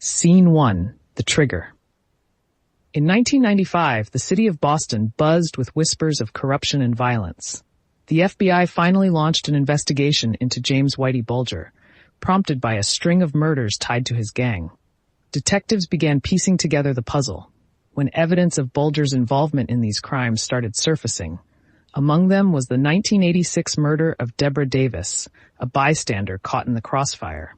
Scene 1. The Trigger. In 1995, the city of Boston buzzed with whispers of corruption and violence. The FBI finally launched an investigation into James Whitey Bulger, prompted by a string of murders tied to his gang. Detectives began piecing together the puzzle when evidence of Bulger's involvement in these crimes started surfacing. Among them was the 1986 murder of Deborah Davis, a bystander caught in the crossfire.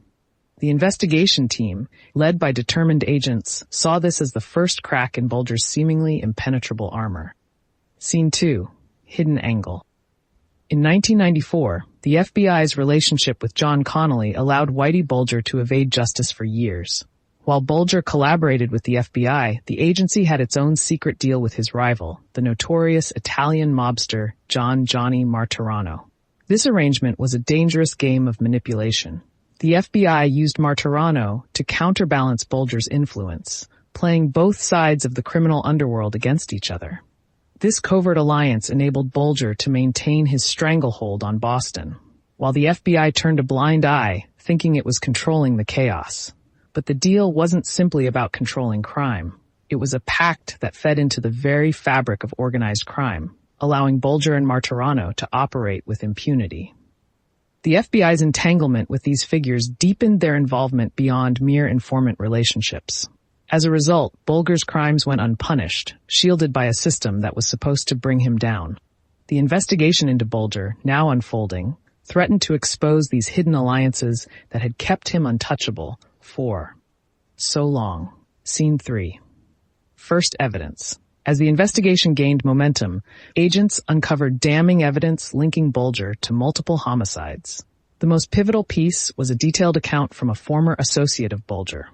The investigation team, led by determined agents, saw this as the first crack in Bulger's seemingly impenetrable armor. Scene 2. Hidden Angle. In 1994, the FBI's relationship with John Connolly allowed Whitey Bulger to evade justice for years. While Bulger collaborated with the FBI, the agency had its own secret deal with his rival, the notorious Italian mobster Johnny Martorano. This arrangement was a dangerous game of manipulation. The FBI used Martorano to counterbalance Bulger's influence, playing both sides of the criminal underworld against each other. This covert alliance enabled Bulger to maintain his stranglehold on Boston, while the FBI turned a blind eye, thinking it was controlling the chaos. But the deal wasn't simply about controlling crime. It was a pact that fed into the very fabric of organized crime, allowing Bulger and Martorano to operate with impunity. The FBI's entanglement with these figures deepened their involvement beyond mere informant relationships. As a result, Bulger's crimes went unpunished, shielded by a system that was supposed to bring him down. The investigation into Bulger, now unfolding, threatened to expose these hidden alliances that had kept him untouchable for so long. Scene 3. First evidence. As the investigation gained momentum, agents uncovered damning evidence linking Bulger to multiple homicides. The most pivotal piece was a detailed account from a former associate of Bulger.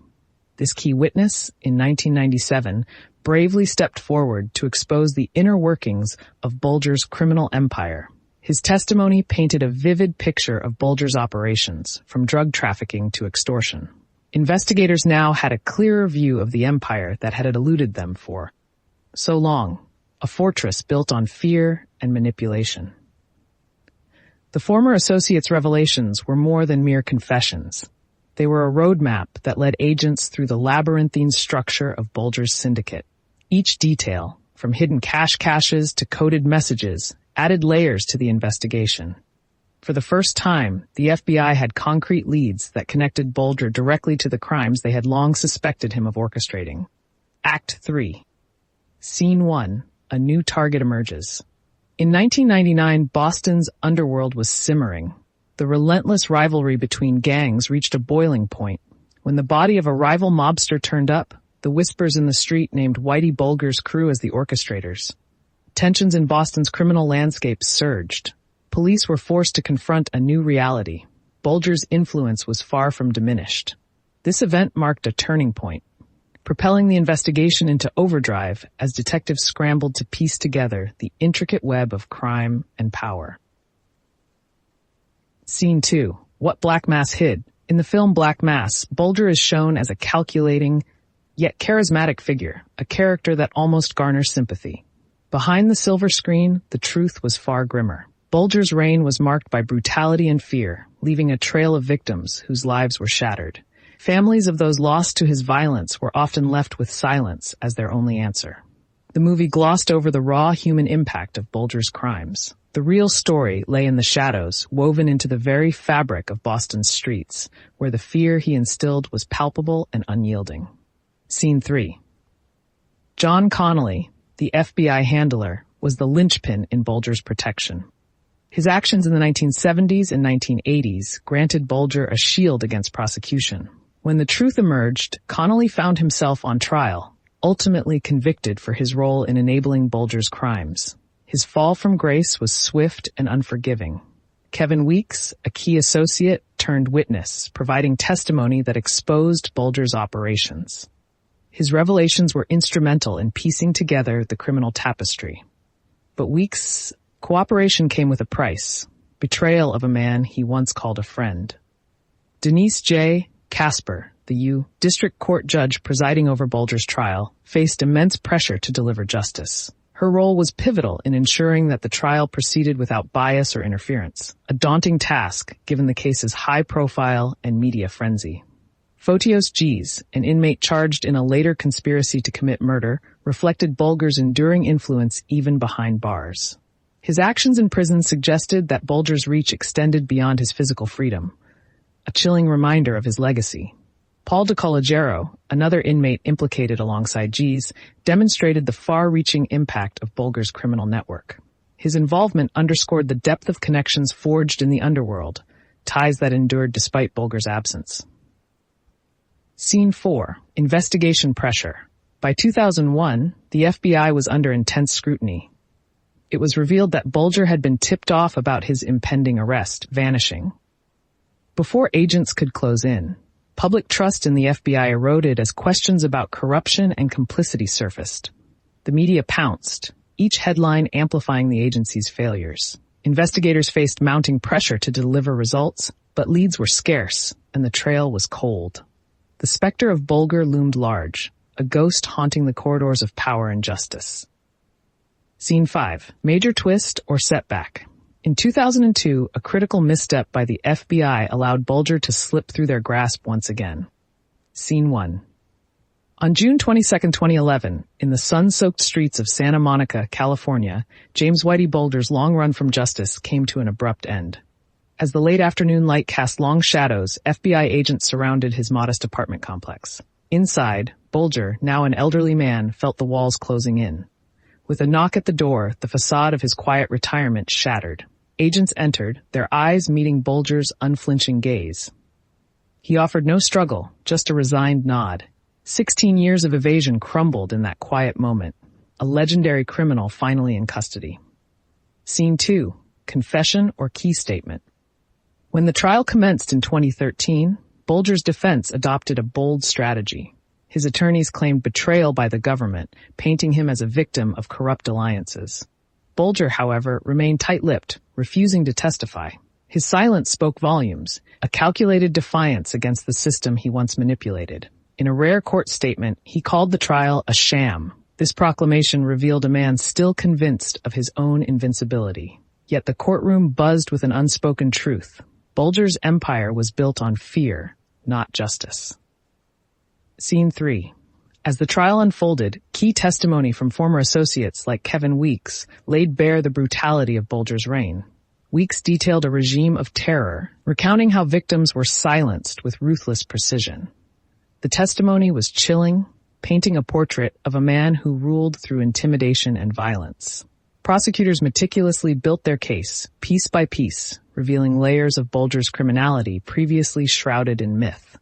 This key witness, in 1997, bravely stepped forward to expose the inner workings of Bulger's criminal empire. His testimony painted a vivid picture of Bulger's operations, from drug trafficking to extortion. Investigators now had a clearer view of the empire that had eluded them for so long, a fortress built on fear and manipulation. The former associate's revelations were more than mere confessions. They were a roadmap that led agents through the labyrinthine structure of Bulger's syndicate. Each detail, from hidden caches to coded messages, added layers to the investigation. For the first time, the FBI had concrete leads that connected Bulger directly to the crimes they had long suspected him of orchestrating. Act 3. Scene 1. A new target emerges. In 1999, Boston's underworld was simmering. The relentless rivalry between gangs reached a boiling point. When the body of a rival mobster turned up, the whispers in the street named Whitey Bulger's crew as the orchestrators. Tensions in Boston's criminal landscape surged. Police were forced to confront a new reality. Bulger's influence was far from diminished. This event marked a turning point, propelling the investigation into overdrive as detectives scrambled to piece together the intricate web of crime and power. Scene 2. What Black Mass hid. In the film Black Mass, Bulger is shown as a calculating, yet charismatic figure, a character that almost garners sympathy. Behind the silver screen, the truth was far grimmer. Bulger's reign was marked by brutality and fear, leaving a trail of victims whose lives were shattered. Families of those lost to his violence were often left with silence as their only answer. The movie glossed over the raw human impact of Bulger's crimes. The real story lay in the shadows, woven into the very fabric of Boston's streets, where the fear he instilled was palpable and unyielding. Scene 3. John Connolly, the FBI handler, was the linchpin in Bulger's protection. His actions in the 1970s and 1980s granted Bulger a shield against prosecution. When the truth emerged, Connolly found himself on trial, ultimately convicted for his role in enabling Bulger's crimes. His fall from grace was swift and unforgiving. Kevin Weeks, a key associate, turned witness, providing testimony that exposed Bulger's operations. His revelations were instrumental in piecing together the criminal tapestry. But Weeks' cooperation came with a price: betrayal of a man he once called a friend. Denise J. Casper, the district court judge presiding over Bulger's trial, faced immense pressure to deliver justice. Her role was pivotal in ensuring that the trial proceeded without bias or interference, a daunting task given the case's high profile and media frenzy. Photios G's, an inmate charged in a later conspiracy to commit murder, reflected Bulger's enduring influence even behind bars. His actions in prison suggested that Bulger's reach extended beyond his physical freedom, a chilling reminder of his legacy. Paul DeCollegiero, another inmate implicated alongside G's, demonstrated the far-reaching impact of Bulger's criminal network. His involvement underscored the depth of connections forged in the underworld, ties that endured despite Bulger's absence. Scene 4. Investigation pressure. By 2001, the FBI was under intense scrutiny. It was revealed that Bulger had been tipped off about his impending arrest, vanishing. Before agents could close in, public trust in the FBI eroded as questions about corruption and complicity surfaced. The media pounced, each headline amplifying the agency's failures. Investigators faced mounting pressure to deliver results, but leads were scarce, and the trail was cold. The specter of Bulger loomed large, a ghost haunting the corridors of power and justice. Scene 5. Major twist or setback. In 2002, a critical misstep by the FBI allowed Bulger to slip through their grasp once again. Scene 1. On June 22, 2011, in the sun-soaked streets of Santa Monica, California, James Whitey Bulger's long run from justice came to an abrupt end. As the late afternoon light cast long shadows, FBI agents surrounded his modest apartment complex. Inside, Bulger, now an elderly man, felt the walls closing in. With a knock at the door, the facade of his quiet retirement shattered. Agents entered, their eyes meeting Bulger's unflinching gaze. He offered no struggle, just a resigned nod. 16 years of evasion crumbled in that quiet moment, a legendary criminal finally in custody. Scene 2. Confession or key statement. When the trial commenced in 2013, Bulger's defense adopted a bold strategy. His attorneys claimed betrayal by the government, painting him as a victim of corrupt alliances. Bulger, however, remained tight-lipped, refusing to testify. His silence spoke volumes, a calculated defiance against the system he once manipulated. In a rare court statement, he called the trial a sham. This proclamation revealed a man still convinced of his own invincibility. Yet the courtroom buzzed with an unspoken truth. Bulger's empire was built on fear, not justice. Scene 3. As the trial unfolded, key testimony from former associates like Kevin Weeks laid bare the brutality of Bulger's reign. Weeks detailed a regime of terror, recounting how victims were silenced with ruthless precision. The testimony was chilling, painting a portrait of a man who ruled through intimidation and violence. Prosecutors meticulously built their case, piece by piece, revealing layers of Bulger's criminality previously shrouded in myth.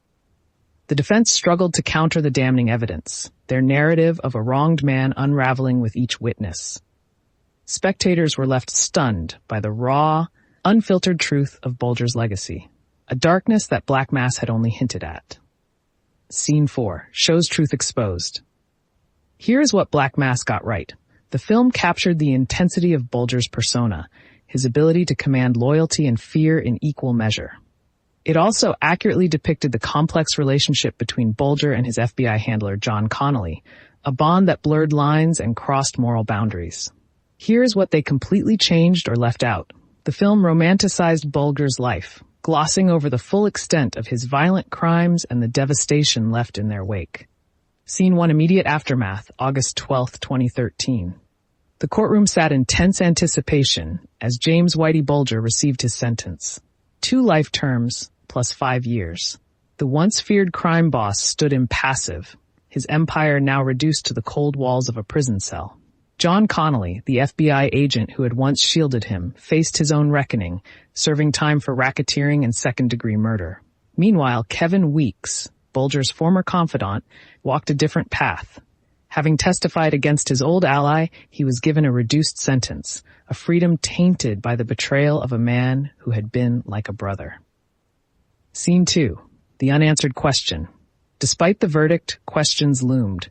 The defense struggled to counter the damning evidence, their narrative of a wronged man unraveling with each witness. Spectators were left stunned by the raw, unfiltered truth of Bulger's legacy, a darkness that Black Mass had only hinted at. Scene 4 shows truth exposed. Here's what Black Mass got right. The film captured the intensity of Bulger's persona, his ability to command loyalty and fear in equal measure. It also accurately depicted the complex relationship between Bulger and his FBI handler, John Connolly, a bond that blurred lines and crossed moral boundaries. Here's what they completely changed or left out. The film romanticized Bulger's life, glossing over the full extent of his violent crimes and the devastation left in their wake. Scene 1. Immediate aftermath, August 12, 2013. The courtroom sat in tense anticipation as James Whitey Bulger received his sentence. 2 life terms, plus 5 years. The once feared crime boss stood impassive, his empire now reduced to the cold walls of a prison cell. John Connolly, the FBI agent who had once shielded him, faced his own reckoning, serving time for racketeering and second-degree murder. Meanwhile, Kevin Weeks, Bulger's former confidant, walked a different path. Having testified against his old ally, he was given a reduced sentence, a freedom tainted by the betrayal of a man who had been like a brother. Scene 2. The unanswered question. Despite the verdict, questions loomed.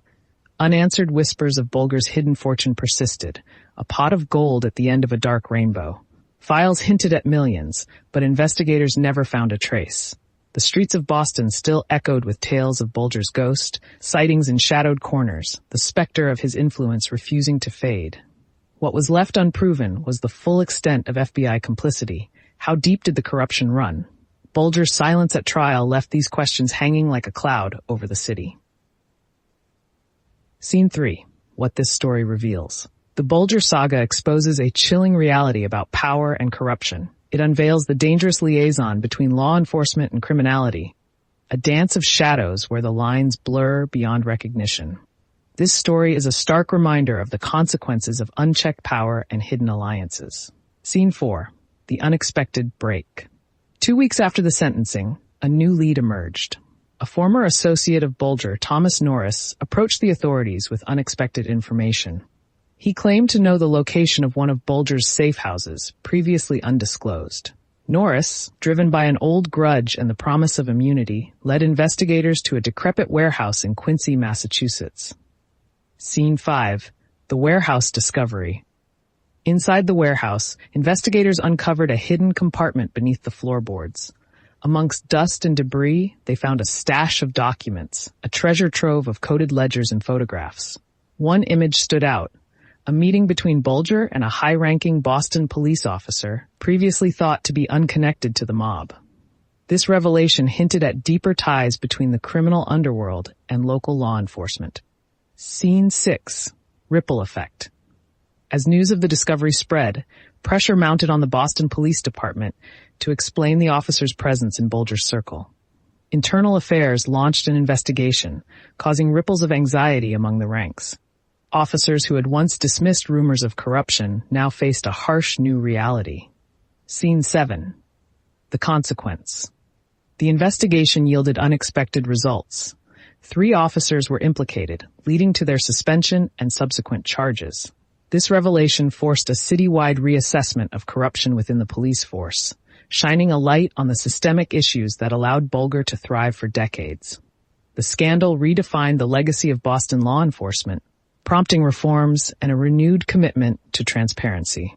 Unanswered whispers of Bulger's hidden fortune persisted, a pot of gold at the end of a dark rainbow. Files hinted at millions, but investigators never found a trace. The streets of Boston still echoed with tales of Bulger's ghost, sightings in shadowed corners, the specter of his influence refusing to fade. What was left unproven was the full extent of FBI complicity. How deep did the corruption run? Bulger's silence at trial left these questions hanging like a cloud over the city. Scene 3. What this story reveals. The Bulger saga exposes a chilling reality about power and corruption. It unveils the dangerous liaison between law enforcement and criminality, a dance of shadows where the lines blur beyond recognition. This story is a stark reminder of the consequences of unchecked power and hidden alliances. Scene 4. The unexpected break. 2 weeks after the sentencing, a new lead emerged. A former associate of Bulger, Thomas Norris, approached the authorities with unexpected information. He claimed to know the location of one of Bulger's safe houses, previously undisclosed. Norris, driven by an old grudge and the promise of immunity, led investigators to a decrepit warehouse in Quincy, Massachusetts. Scene 5. The warehouse discovery. Inside the warehouse, investigators uncovered a hidden compartment beneath the floorboards. Amongst dust and debris, they found a stash of documents, a treasure trove of coded ledgers and photographs. One image stood out, a meeting between Bulger and a high-ranking Boston police officer, previously thought to be unconnected to the mob. This revelation hinted at deeper ties between the criminal underworld and local law enforcement. Scene 6. Ripple effect. As news of the discovery spread, pressure mounted on the Boston Police Department to explain the officer's presence in Bulger's circle. Internal Affairs launched an investigation, causing ripples of anxiety among the ranks. Officers who had once dismissed rumors of corruption now faced a harsh new reality. Scene 7. The consequence. The investigation yielded unexpected results. 3 officers were implicated, leading to their suspension and subsequent charges. This revelation forced a citywide reassessment of corruption within the police force, shining a light on the systemic issues that allowed Bulger to thrive for decades. The scandal redefined the legacy of Boston law enforcement, prompting reforms and a renewed commitment to transparency.